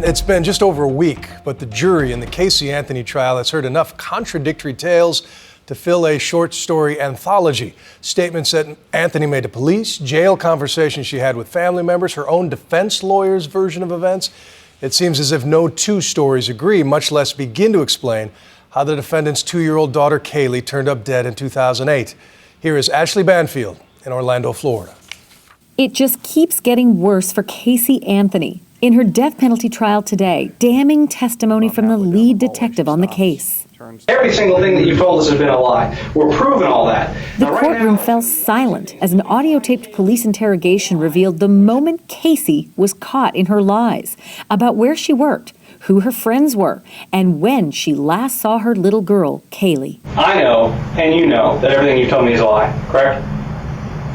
It's been just over a week, but the jury in the Caylee Anthony trial has heard enough contradictory tales to fill a short story anthology. Statements that Anthony made to police, jail conversations she had with family members, her own defense lawyer's version of events. It seems as if no two stories agree, much less begin to explain how the defendant's 2-year-old daughter Caylee turned up dead in 2008. Here is Ashley Banfield in Orlando, Florida. It just keeps getting worse for Caylee Anthony. In her death penalty trial today, damning testimony from the lead detective on the case. Every single thing that you've told us has been a lie. We're proving all that. The courtroom fell silent as an audio-taped police interrogation revealed the moment Caylee was caught in her lies about where she worked, who her friends were, and when she last saw her little girl, Caylee. I know, and you know, that everything you told me is a lie, correct?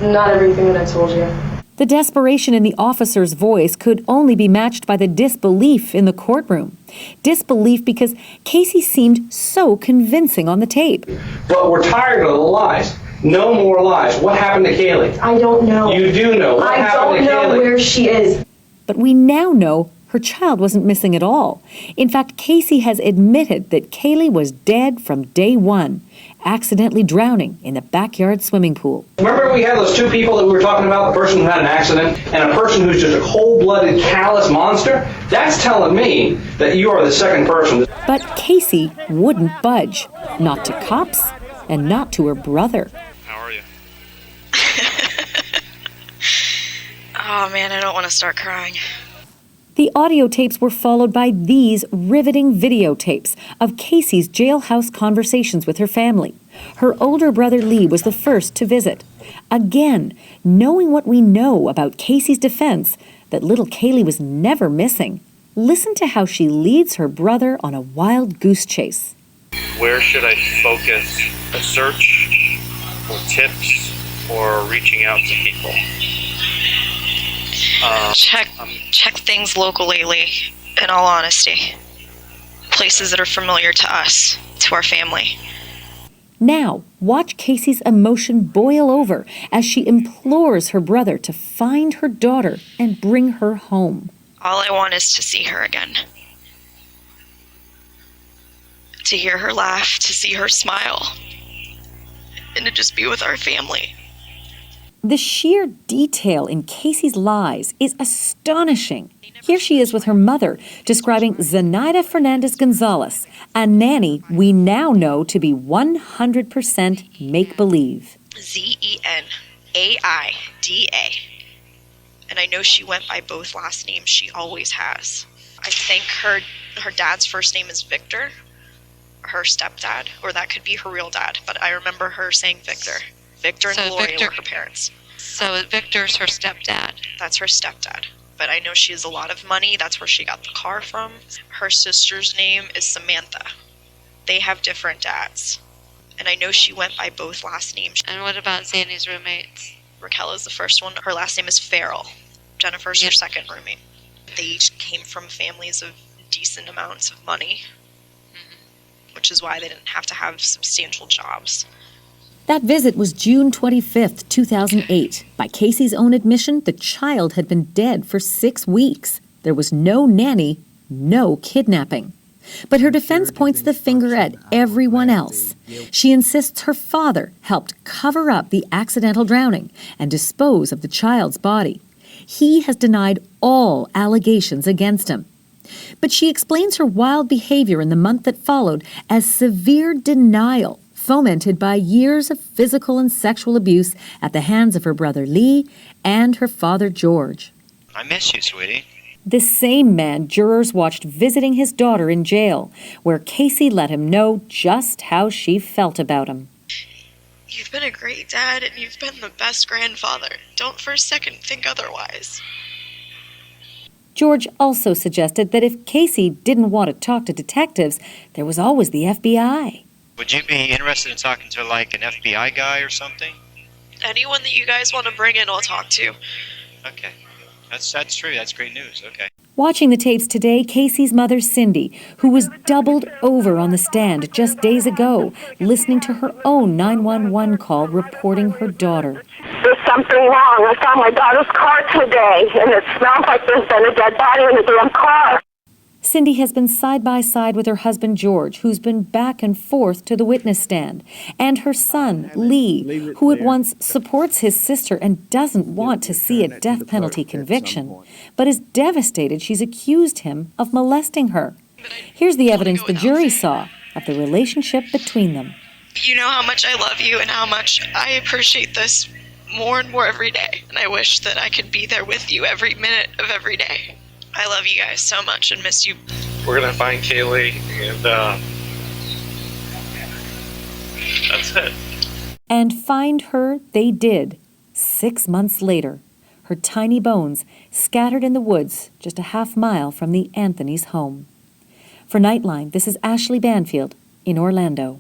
Not everything that I told you. The desperation in the officer's voice could only be matched by the disbelief in the courtroom. Disbelief because Caylee seemed so convincing on the tape. But we're tired of the lies. No more lies. What happened to Caylee? I don't know. You do know. What happened to Caylee? I don't know where she is. But we now know her child wasn't missing at all. In fact, Caylee has admitted that Caylee was dead from day one, accidentally drowning in the backyard swimming pool. Remember we had those two people that we were talking about, the person who had an accident and a person who's just a cold-blooded, callous monster? That's telling me that you are the second person. But Caylee wouldn't budge, not to cops and not to her brother. How are you? Oh man, I don't want to start crying. The audio tapes were followed by these riveting videotapes of Caylee's jailhouse conversations with her family. Her older brother Lee was the first to visit. Again, knowing what we know about Caylee's defense, that little Caylee was never missing, listen to how she leads her brother on a wild goose chase. Where should I focus a search or tips or reaching out to people? Check things locally, Lee, in all honesty. Places that are familiar to us, to our family. Now, watch Caylee's emotion boil over as she implores her brother to find her daughter and bring her home. All I want is to see her again. To hear her laugh, to see her smile, and to just be with our family. The sheer detail in Caylee's lies is astonishing. Here she is with her mother, describing Zenaida Fernandez-Gonzalez, a nanny we now know to be 100% make-believe. Zenaida. And I know she went by both last names. She always has. I think her dad's first name is Victor, her stepdad, or that could be her real dad, but I remember her saying Victor. Victor and Gloria were her parents. So Victor's her stepdad. That's her stepdad. But I know she has a lot of money. That's where she got the car from. Her sister's name is Samantha. They have different dads. And I know she went by both last names. And what about Zanny's roommates? Raquel is the first one. Her last name is Farrell. Jennifer's her second roommate. They each came from families of decent amounts of money, which is why they didn't have to have substantial jobs. That visit was June 25th, 2008. By Caylee's own admission, the child had been dead for 6 weeks. There was no nanny, no kidnapping. But her defense points the finger at everyone else. She insists her father helped cover up the accidental drowning and dispose of the child's body. He has denied all allegations against him. But she explains her wild behavior in the month that followed as severe denial, fomented by years of physical and sexual abuse at the hands of her brother Lee and her father George. I miss you, sweetie. The same man jurors watched visiting his daughter in jail, where Caylee let him know just how she felt about him. You've been a great dad and you've been the best grandfather. Don't for a second think otherwise. George also suggested that if Caylee didn't want to talk to detectives, there was always the FBI. Would you be interested in talking to like an FBI guy or something? Anyone that you guys want to bring in, I'll talk to. Okay. That's true. That's great news. Okay. Watching the tapes today, Caylee's mother, Cindy, who was doubled over on the stand just days ago, listening to her own 911 call reporting her daughter. There's something wrong. I found my daughter's car today, and it smells like there's been a dead body in the damn car. Cindy has been side by side with her husband George, who's been back and forth to the witness stand, and her son Lee, who at once supports his sister and doesn't want to see a death penalty conviction, but is devastated she's accused him of molesting her. Here's the evidence the jury saw of the relationship between them. You know how much I love you and how much I appreciate this more and more every day. And I wish that I could be there with you every minute of every day. I love you guys so much and miss you. We're gonna find Caylee, and that's it. And find her they did, 6 months later, her tiny bones scattered in the woods just a half-mile from the Anthony's home. For Nightline, this is Ashley Banfield in Orlando.